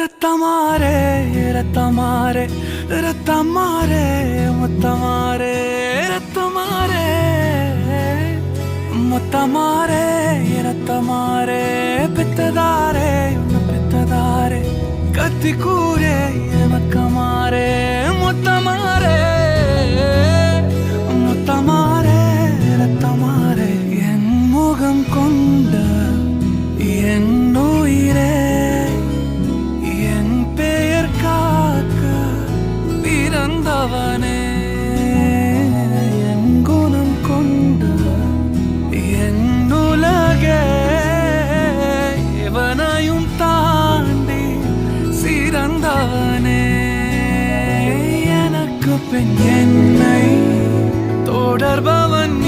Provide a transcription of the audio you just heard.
ரத்தமாரே ரத்தமாரே ரத்தமாரே முத்தமாரே ரத்தமாரே முத்தமாரே ரத்தமாரே பெத்ததாரே உன்னை பெத்ததாரே கத்தி கூரே மக்கமாரே முத்தமாரே முத்தமாரே ரத்தமாரே என் முகம் கொண்ட என் உயிரே என் பெயர் காக்க பிறந்தவனே என் குணம் கொண்ட என் உலகே எவனையும் தாண்டி சிறந்தவனே எனக்கு பின் என்னை தொடர்பவன்